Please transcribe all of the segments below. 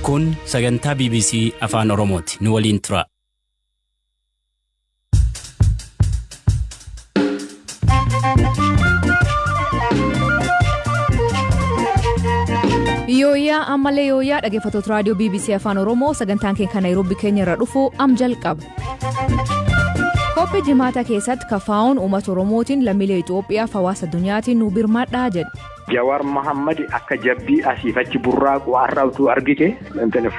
Kun sagantaa BBC Afaan Oromooti. Nu waliin tura. Yooyaa ammallee yooyaa dhaggeeffattoota raadiyoo BBC Afaan Oromoo sagantaan keenya Naayiroobii keenya irra dhufu jalqaba. Qophii jimaata keessatti kafaa'uun uummata Oromootiin lammiilee Itoophiyaaf hawaasa addunyaatiin nu birmadhaa jedhe. Jawaar Mohaammed akka jabbii asiifachi burraaquu arrabtuu argite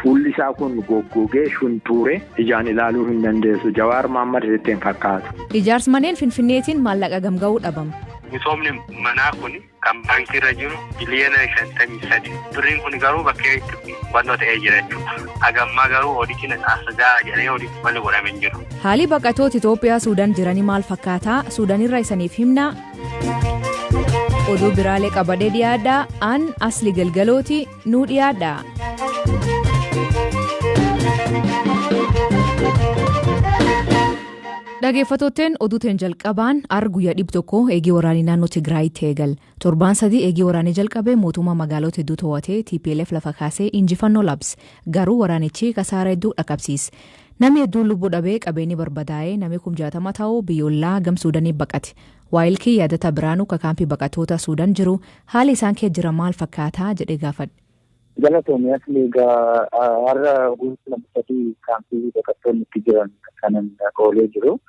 fuulli isaa kun goggogee shuntuure ijaan ilaaluu hin dandeessu. Jawaar Mohaammed ittiin fakkaatu. Ijaarsi manneen Finfinneetiin maallaqa gamga'uu dhabama. Misoomni manaa kun kan baankii irra jiru biliyoona 53. Birriin kun garuu bakkee itti wannoo ta'ee jira jechuudha. Hagammaa garuu oodichi asxaa jedhee oodichi wal godhamee hin jiru. Haalli baqattoota Itoophiyaa Suudaan jiranii maal fakkaataa? Suudaan irraa isaniif himnaa? Oduu biraalee qabadee dhiyaadhaa an asli galgalooti nu dhiyaadhaa. Dhaggeeffattootteen oduuteen jalqabaan guyyaa 100 eegii waraanii naannoo Tigraayitti eegal. Torbaan 3 eegii waraanii jalqabee mootummaa magaalota hedduu to'atee TPLF lafa kaasee injifannoo labse. Garuu waraanichi kasaara hedduu dhaqqabsiise. Namni hedduun lubbuu dhabee qabeenyi barbadaa'ee namni 60 ta'uu biyyoolaa gam Suudaanii baqate. Waayilkii yaadata biraanuu kaampii baqattoota Suudaan jiru haali isaan keessa jira maal fakkaataa jedhee gaafadhe. Galatoomii asli har'a guutuu lammaffaatii kaampii baqattoonni itti jiran kanan oolee jiru.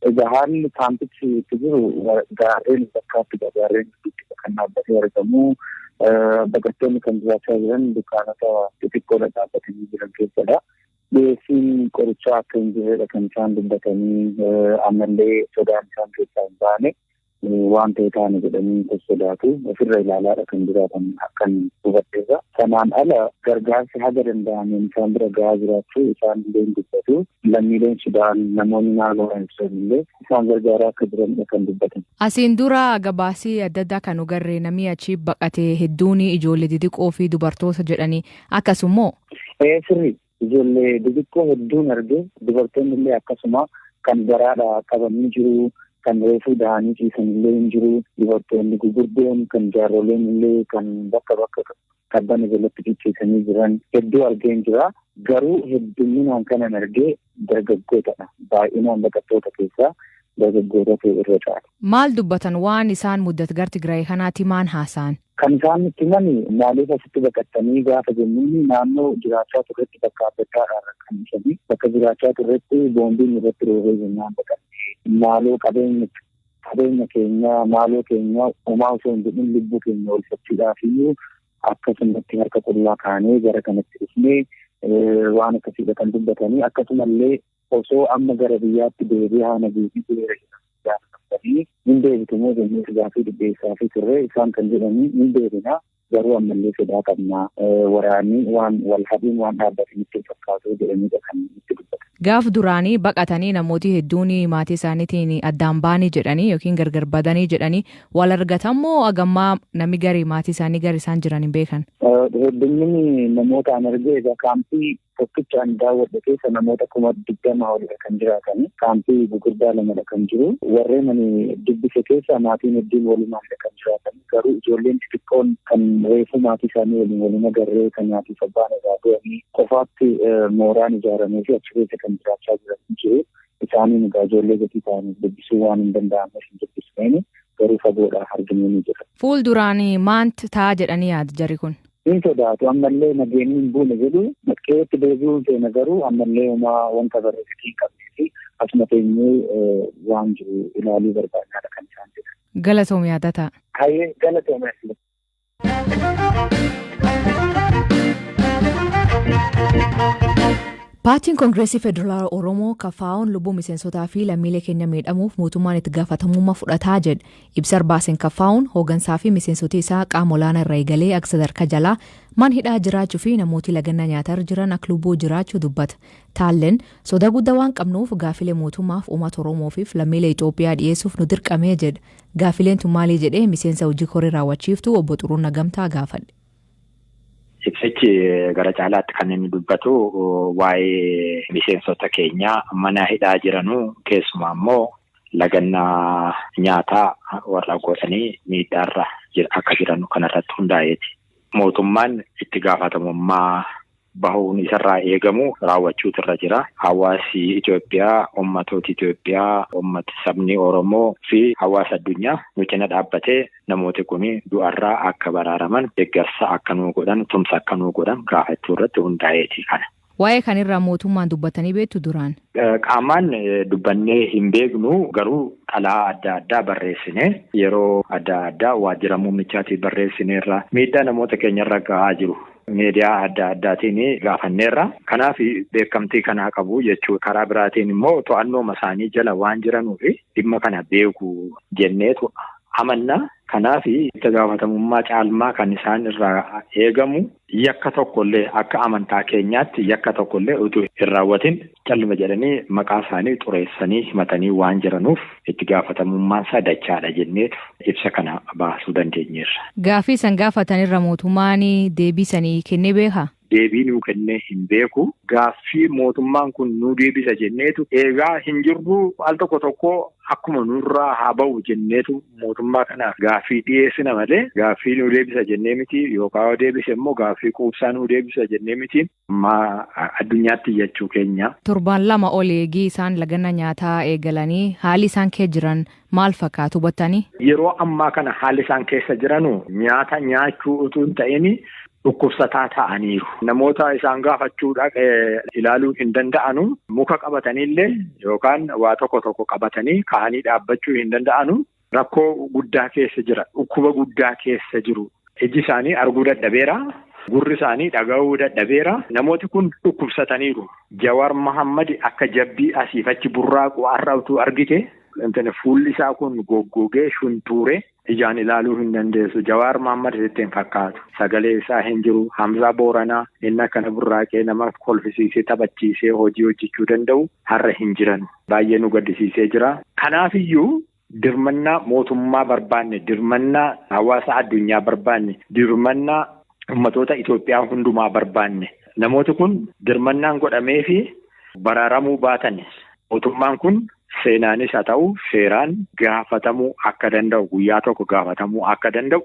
Egaa haalli kaampichi itti jiru gaarreen bakkaatti gaarreen itti kan dhaabbatee argamu. Baqattoonni kan jiraachaa jiran dukkaanota xixiqqoodha dhaabbatanii jiran keessadha. Dhiyeessiin qorichaa akka hin jirredha kan isaan dubbatanii ammallee sodaan isaan keessaa hin baane waan ta'e taane jedhanii sodaatu ofirra ilaalaadha kan jiraatan akkan hubadheessa. Kanaan ala gargaarsi haga danda'ameen isaan bira gahaa jiraachuu isaan illee dubbatu. Lammiileen Sudaan namoonni naannoo illee isaan gargaaraa akka jiranidha kan dubbatan. Asiin dura gabaasii adda addaa kan agarre namni achi baqatee hedduun ijoollee xixiqqoo fi dubartoota jedhanii akkasumoo. Sirrii. Ijoollee xixiqqoo hedduun arge dubartoonni illee akkasuma kan garaadha qabanii jiru kan reefuu dahanii ciisan illee hin jiru dubartoonni gurguddoon kan jaarroleen illee kan bakka kabbana jalatti cicciisanii jiran hedduu argeen jira. Garuu hedduminaan kanan argee dargaggootadha. Baay'inaan baqattoota keessaa dargaggoota irra caala. Maal dubbatan waan isaan muddatu gara Tigraay kanaatti maan haasa'an? Kan isaan itti himani maaliif asitti baqattanii gaafa jennuun naannoo jiraachaa turretti bakka adda addaadhaan kan ibsanii bakka jiraachaa turretti boombiin irratti roobee jennaan baqatte. Maaloo qabeenya keenya maaloo keenya homaa osoo hin jedhin lubbuu keenya oolfachuudhaaf iyyuu akkasumatti harka qullaa kaanee gara kanatti dhufnee waan akkasiidha kan dubbatanii akkasumallee osoo amma gara biyyaatti deebi'ee haana geessisuu jedhanii hin deebitumoo jennee gaafii dhibbeessaa fi turre isaan kan jedhanii hin deebinaa garuu ammallee sodaa qabnaa waraanii waan wal habiin waan dhaabbatanitti fakkaatu jedhaniidha kan itti dubbatan. Gaaf duraanii baqatanii namooti hedduun maatii isaaniitiin addaan baanii jedhanii yookiin gargar badanii jedhanii wal argatammoo agammaa namni garii maatii isaanii gari isaan jiran hin beekan. Hedduminni namoota an argee egaa kaampii tokkichaan daawwadhe keessa namoota 20 olidha kan jiraatan kaampii gurguddaa lamadha kan jiru warreen ani dubbise keessa maatiin hedduun walumaanidha kan jiraatan garuu ijoolleen xixiqqoon kan reefu maatii isaanii waliin agarree kan nyaatiif abbaan irraa bu'anii qofaatti mooraan ijaaramee fi achi keessa kan jiraachaa jiran jiru isaaniin egaa ijoollee gatii ta'aniif dubbisuu waan hin danda'amneef hin dubbisneeni garuu fagoodhaa argamee ni jira. Fuulduraan maanti ta'a jedhanii yaadu jarri kun? Hin sodaatu ammallee nageenyi hin buune jedhu bakkeetti deebi'uun seena garuu ammallee homaa wanta bareedatii qabnee fi asuma teenyee waan jiru ilaaluu barbaadaadha kan isaan jedhan. Galatoom yaadata. Hayyee galatoom yaadata. Paartiin Koongireesii Federaalaa Oromoo kafaa'uun lubbuu miseensotaa fi lammiilee keenya miidhamuuf mootummaan itti gaafatamummaa fudhataa jedhe. Ibsa baaseen kafaa'uun hooggansaa fi miseensotii isaa qaama olaanaa irraa eegalee akka sadarkaa jalaa man hidhaa jiraachuu fi namooti lagannaa nyaataa jiran akka lubbuu jiraachuu dubbata. Taalleen soda guddaa waan qabnuuf gaafilee mootummaaf uummata Oromoofiif lammiilee Itoophiyaa dhiyeessuuf nu dirqamee jedha. Gaafileen tun maalii jedhee miseensa hojii koree raawwachiiftuu obbo Xuruunaa Gamtaa gaafadhe. Ibsichi gara caalaatti kan inni dubbatu waa'ee miseensota keenyaa mana hidhaa jiranuu keessumaa immoo lagannaa nyaataa warra godhanii miidhaarra akka jiran kanarratti hundaa'eeti. Mootummaan itti gaafatamummaa bahuun isarraa eegamu raawwachuutu irra jira. Hawaasi Itoophiyaa, ummatoota Itoophiyaa, ummata sabni Oromoo fi hawaasa addunyaa nuti dhaabbatee namooti kun du'arraa akka baraaraman deeggarsa akka nuu godhan tumsa akka nuu godhan gaafachuu irratti hundaa'eeti kana. Waa'ee kanirraa mootummaan dubbatanii beektu duraan? Qaamaan dubbannee hin beeknu garuu xalaa adda addaa barreessine yeroo adda addaa waajjira muummichaatiif barreessineerra miidhaa namoota keenyarra gahaa jiru. Miidiyaa adda addaatiin gaafanneerra. Kanaaf beekamtii kanaa qabu jechuudha. Karaa biraatiin immoo to'annoo isaanii jala waan jiranuuf dhimma kana beeku jenneetu amanna. Kanaaf itti gaafatamummaa caalmaa kan isaan irraa eegamu yakka tokkollee akka amantaa keenyaatti yakka tokkollee utuu hin raawwatin calluma jedhanii maqaa isaanii xureessanii himatanii waan jiranuuf itti gaafatamummaan isaa dachaadha jenneetu ibsa kana baasuu dandeenyeerra. Gaaffii san gaafatanirra mootummaan deebisanii kennee beekaa? Deebii nuu kennee hin beeku. Gaaffii mootummaan kun nuu deebisa jenneetu eegaa hin jirru al tokko akkuma nurraa haa ba'u jenneetu mootummaa kanaaf gaaffii dhiyeessina malee gaaffii nuu deebisa jennee miti yookaan deebise immoo gaaffii quubsaa nuu deebisa jennee miti addunyaatti jechuu keenya. Torbaan lama ol eegii isaan laganna nyaataa eegalanii haalli isaan keessa jiran maal fakkaatu hubattanii? Yeroo ammaa kana haalli isaan keessa jiranu nyaata nyaachuu utuu hin ta'in dhukkubsataa ta'aniiru. Namoota isaan gaafachuudhaaf ilaaluu hin danda'anu muka qabatanillee yookaan waa tokko qabatanii ka'anii dhaabbachuu hin danda'anu rakkoo guddaa keessa jira. Dhukkuba guddaa keessa jiru. Iji isaanii arguu dadhabeera. Gurri isaanii dhaga'uu dadhabeera. Namooti kun dhukkubsataniiru. Jawaar Mohammad akka jabbii asiif achi burraaqu har'a utuu argite fuulli isaa kun goggogee shuntuure. Ijaan ilaaluu hin dandeessu. Jawaar Mohammad ittiin fakkaatu. Sagalee isaa hin jiru. Hamzaa Booranaa inni akkana burraaqee nama kolfisiisee taphachiisee hojii hojjechuu danda'u har'a hin jiran. Baay'ee nu gaddisiisee jira. Kanaafiyyuu dirmannaa mootummaa barbaanne, dirmannaa hawaasa addunyaa barbaanne, dirmannaa ummatoota Itoophiyaa hundumaa barbaanne. Namooti kun dirmannaan godhamee fi baraaramuu baatan. Mootummaan kun seenaanis haa ta'u seeraan gaafatamuu akka danda'u guyyaa tokko gaafatamuu akka danda'u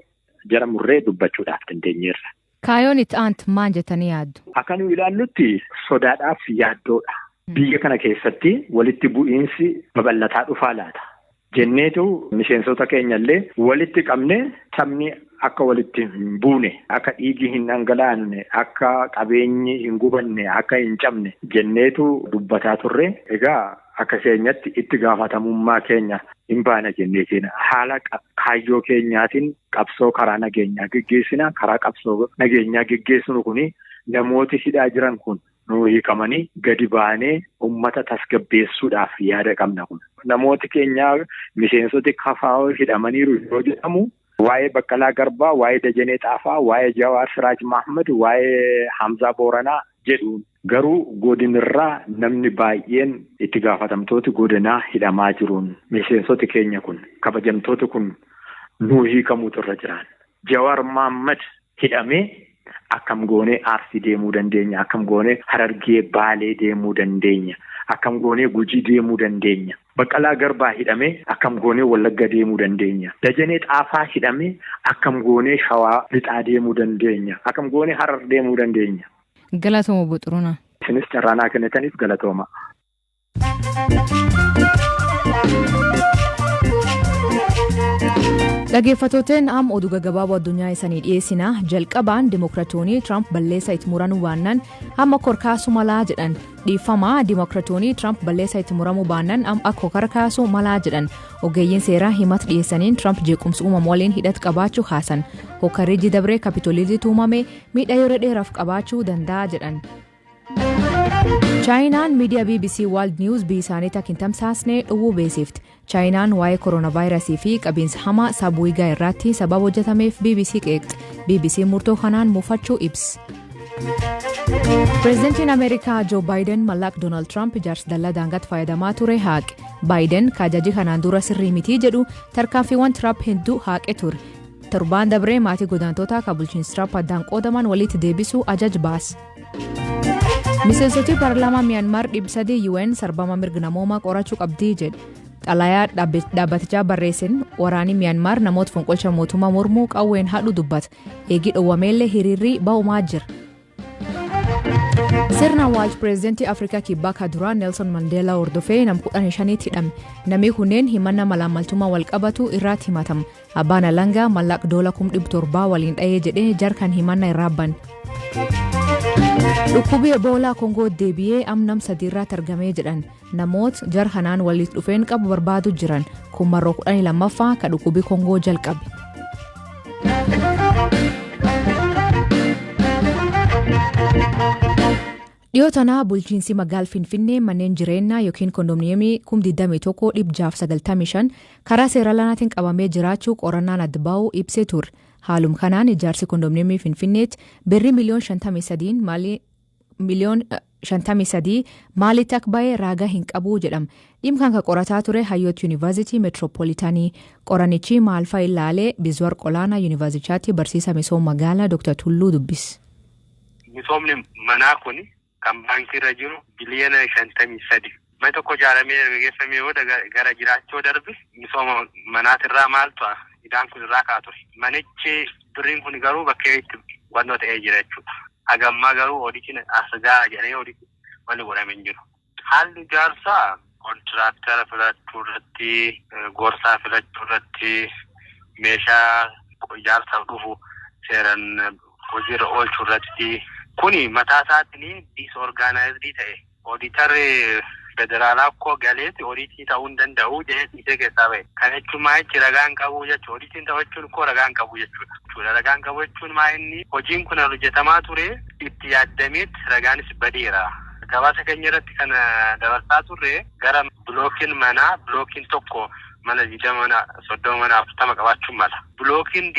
jara murree dubbachuudhaaf dandeenyeerra. Kaayoon itti aantu maal jettanii yaaddu? Akka nu ilaallutti sodaadhaaf yaaddoodha. Biyya kana keessatti walitti bu'iinsi babal'ataa dhufaa laata. Jenneetu miseensota keenyallee walitti qabne sabni akka walitti hin buune, akka dhiigi hin dhangalaanne, akka qabeenyi hin gubanne, akka hin cabne jenneetu dubbataa turre. Egaa akka keenyatti itti gaafatamummaa keenya hin baana jenneetiin haala kaayyoo keenyaatiin qabsoo karaa nageenyaa geggeessina. Karaa qabsoo nageenyaa geggeessinu kuni namooti hidhaa jiran kun nuu hiikamanii gadi baanee ummata tasgabbeessuudhaaf yaada qabna kun. Namooti keenyaa miseensoti kafaa'oo hidhamaniiru yoo jedhamu waa'ee Baqqalaa Garbaa, waa'ee Dajanee Xaafaa, waa'ee Jawaar Siraaj Mahmad, waa'ee Hamzaa Booranaa jedhuun. Garuu godinirraa namni baay'een itti gaafatamtooti godinaa hidhamaa jiruun miseensoti keenya kun kabajamtooti kun nuu hiikamuutu irra jiran. Jawaar Mohammad hidhamee akkam goonee Arsii deemuu dandeenya, akkam goonee Harargee Baalee deemuu dandeenya, akkam goonee Gujii deemuu dandeenya. Baqqalaa Garbaa hidhamee akkam goonee Wallagga deemuu dandeenya. Dajanee Xaafaa hidhamee akkam goonee Shawaa Lixaa deemuu dandeenya, akkam goonee Harar deemuu dandeenya. Galatooma Buxuruna. Isinis carraanaa kennitaniif galatooma. Dhaggeeffattoonni amma oduu gaggabaaboo addunyaa isaanii dhiyeessina. Jalqabaan Dimookiraatoonni Tiraamp balleessaa itti muranuu baannaan hamma korkaasuu malaa jedhan. Dhiifamaa Dimookiraatoonni Tiraamp balleessaa itti muramuu baannaan akka korkaasuu malaa jedhan. Ogeeyyiin seeraa himata dhiyeessaniin Tiraamp jeequmsa uumamu waliin hidhata qabaachuu haasan. Hokkarri dabree kaapitooliitti uumame miidhaa yeroo dheeraaf qabaachuu danda'a jedhan. Chaayinaan miidiyaa BBC World News biyya isaaniitti akka hin tamsaasne dhowwuu beeksifte. Chaayinaan waa'ee kooronaavaayirasii fi qabiinsa hamaa sabuuyigaa irratti sababa hojjetameef BBC qeeqxe. BBC murtoo kanaan muufachuu ibse. Pireezidantiin Ameerikaa Joo Baayiden mallaqa Doonaald Tiraamp ijaarsa dallaa daangaatti fayyadamaa ture haaqe. Baayiden kaajajii kanaan dura sirrii mitii jedhu tarkaanfiiwwan Tiraamp hedduu haaqe ture. Torbaan dabree maatii godaantootaa kan bulchiinsa Tiraamp addaan qoodaman walitti deebisuu ajaja baase. Miseensoti paarlaamaa Miyaanmaar 300 UN sarbama mirga namoomaa qorachuu qabdii jedhe. Xalayaa dhaabbatichaa barreessin waraanni Miyaanmaar namoota fonqolcha mootummaa mormuu qawween haadhu dubbata. Eegii dhowwameellee hiriirri ba'umaa jira. Sirna Awwaaj Pireezidantii Afrikaa Kibbaa ka duraan Nelson Mandela hordofee nam 15 hidhame. Namni kunneen himannaa malaamaltummaa wal qabatu irratti himatamu. Abbaan alangaa mallaqa doolaara 700 waliin dha'ee jedhee jarkan himannaa irraa ban. Dhukkubii Eboolaa Koongoo deebi'ee nam 3 irratti argamee jedhan. Namoota jar kanaan walitti dhufeen qabu barbaadu jiran. Kun marroo 12ffaa ka dhukkubii Koongoo jalqabe. Dhiyoo tanaa bulchiinsi magaal Finfinnee manneen jireenyaa yookiin kondominiyeemii 21,695 karaa seera lanaatiin qabamee jiraachuu qorannaan adda baa'uu ibsee ture. Haalum kanaan ijaarsi kondominiyeemii Finfinneetti birrii miliyoon 53 maalitti akka baay'ee raagaa hin qabu jedhama. Dhimkaan ka qorataa ture Hayyoot Yuunivarsiitii Meetiroopoolitaanii qoranichi maalfaa ilaalee Bizuwar Qolaanaa Yuunivarsiitichaatti barsiisa misooma magaalaa Dr. Tulluu dubbis. Misoomni manaa kuni kan baankiirra jiru biliyoona 53. Mana tokko ijaaramee gaggeeffamee yoo gara jiraachuu darbe misooma manaatirraa maaltu idaan kun irraa kaa ture. Manichi birriin kun garuu bakka itti wannoo ta'ee jira jechuudha. Hagammaa garuu ooditiin asgaa jedhee ooditiin wanni godhamee hin jiru. Haalli ijaarsaa kontiraaktara filachuu irratti, gorsaa filachuu irratti, meeshaa ijaarsaaf dhufu seeran hojiirra oolchuu irratti. Kuni mataa isaatiin disorgaanaayizii ta'e ooditarri federaalaa akkoo galeetti ooditii ta'uu hin danda'u jedhee keessaa ba'e. Kan jechuun maayichi ragaan qabu jechuudha. Ooditiin ta'achuun koo ragaan qabu jechuudha. Ragaan qabu jechuun maayinni hojiin kun hojjetamaa ture itti yaadameetti ragaanis badeera. Gabaasa keenya irratti kan dabarsaa turre gara bilookiin manaa bilookiin tokko mana 30 mana 40 qabaachuun mala. Bilookiin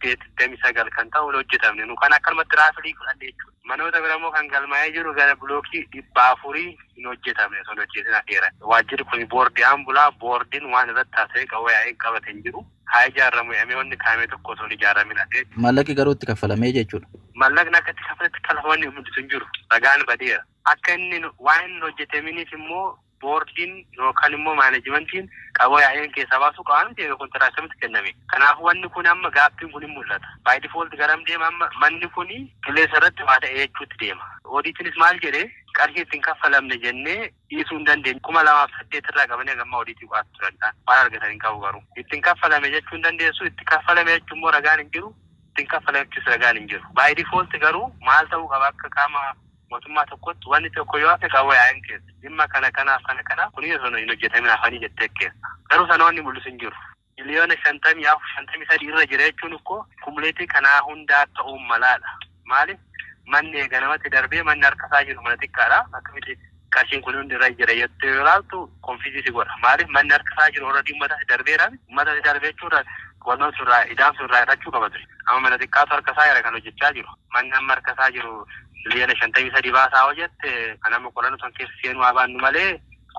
28-29 kan ta'u hojjetamne nu kan akkanumatti raafilii fudhanne jechuudha. Manoota biramoo kan galmaa'ee jiru gara bilookii 400 hin hojjetamne sun hojjetin adeera. Waajjirri kun boordii ambulaa boordiin waan irratti taasisee qawwee qabate hin jiru. Haa ijaaramu yaamee wanni kaamee tokko osoo ijaaramin adee. Mallaqi garuu itti kaffalamee jechuudha. Mallaqni akka itti kaffaletti kalafamanni mul'isu hin jiru. Ragaan badeera. Akka inni waan hin hojjetaminiif immoo boordiin yookaan immoo maanajimentiin qawwee keessaa baasuu qaban ta'ee kontiraaktamatti kenname. Kanaaf wanni kun amma gaaffiin kun hin mul'ata. By default garam deema amma manni kun qilleensa irratti waa ta'ee jechuutti deema. Oodiitiinis maal jedhee qarshii ittiin kaffalamne jennee dhiisuu hin dandeenye. 2008 irraa qabanii hagammaa oodiitii qo'atu turanidha. Waan argatan hin qabu garuu. Ittiin kaffalame jechuu hin dandeessu. Itti kaffalame jechuun immoo ragaan hin jiru. Ittiin kaffalame jechuus ragaan hin jiru. By default garuu maal ta'uu qaba akka qaama mootummaa tokkotti wanni tokko yoo hafe qawwee keessa. Dhimma kanaaf kunis osoo hin hojjetamin hafanii jettee keessa. Garuu sanoonni mul'isu hin jiru. Miliyoona 53 irra jira jechuun ikkoo kumuleetii kanaa hundaa ta'uu malaadha. Maaliif? Manni eeganamatti darbee manni harkasaa jiru mana xiqqaadha. Akkamitti qarshiin kun hundi irra jira jettee yoo ilaaltu konfiisii godha. Maaliif manni harkasaa jiru warra uummatatti darbeera. Uummatatti darbee jechuudha wannoon surraa idaan surraa hidhachuu qaba ture. Amma mana xiqqaatu harkasaa jira kan hojjechaa jiru. Manni amma harkasaa jiru miliyoona 53 baasaa hojjette kan amma qorannoo san keessa seenuu habaannu malee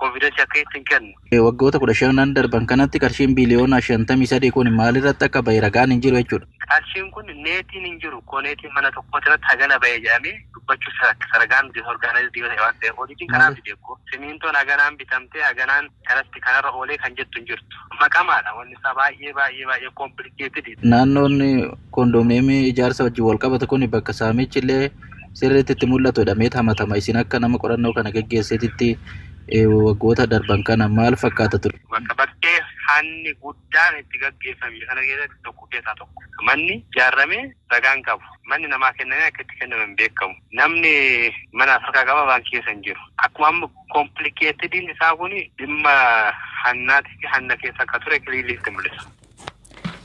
konfiidensii akka ittiin kennu. Waggoota 15 darban kanatti qarshiin biliyoona 53 kun maalirratti akka bahe ragaan hin jiru jechuudha. Qarshiin kun neetiin hin jiru. Neetiin mana tokkotti irratti hagana bahe jedhamee dubbachuuf ragaan disorgaanaayizii ta'e waan ta'eef oodiitiin kanaaf jechuudha. Simintoon haganaan bitamtee haganaan kanatti kanarra oolee kan jettu hin jirtu. Maqamaadha wanni isaa baay'ee komplikeetidha. Naannoon kondominiyeemii ijaarsa wajjin wal qabatu kun bakka saamichi illee sirriitti itti mul'atu jedhamee hamatama. Isin akka nama qorannoo kana geggeessititti waggoota darban kana maal fakkaata ture? Bakkee hanni guddaan itti gaggeeffame kana keessatti tokko keessaa tokko. Manni ijaarramee ragaan qabu. Manni namaa kennamee akka itti kenname hin beekamu. Namni mana harkaa qaba baankii keessa hin jiru. Akkuma amma komplikeetediin isaa kun dhimma hannaati fi hanna keessa akka ture kiliiliitti mul'isa.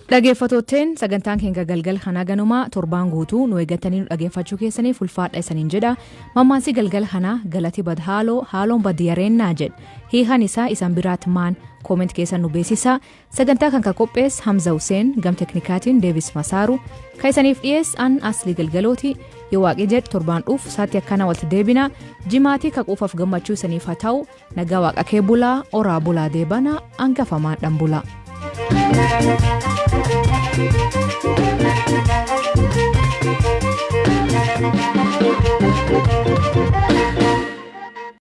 Dhaggeeffattootteen sagantaan keenya galgal kanaa ganumaa torbaan guutuu nu eeggatanii nu dhaggeeffachuu keessaniif ulfaadha isaniin jedha. Mammaansi galgal kanaa galati bad haaloon badi yareennaa jedha. Hiikan isaa isan biraat maan kooment keessa nu beeksisa. Sagantaa kan qophees Hamza Hussein gam teknikaatiin Deevis Masaaru kan isaniif dhiyees an Aslii Galgalooti yoo waaqii jedhu torbaan dhuuf saatti akkana walitti deebina. Jimaatii kaquufaaf gammachuu isaniif haa ta'u nagaa waaqa kee bulaa oraa bulaa deebana hangafamaan dhan bulaa. Thank you.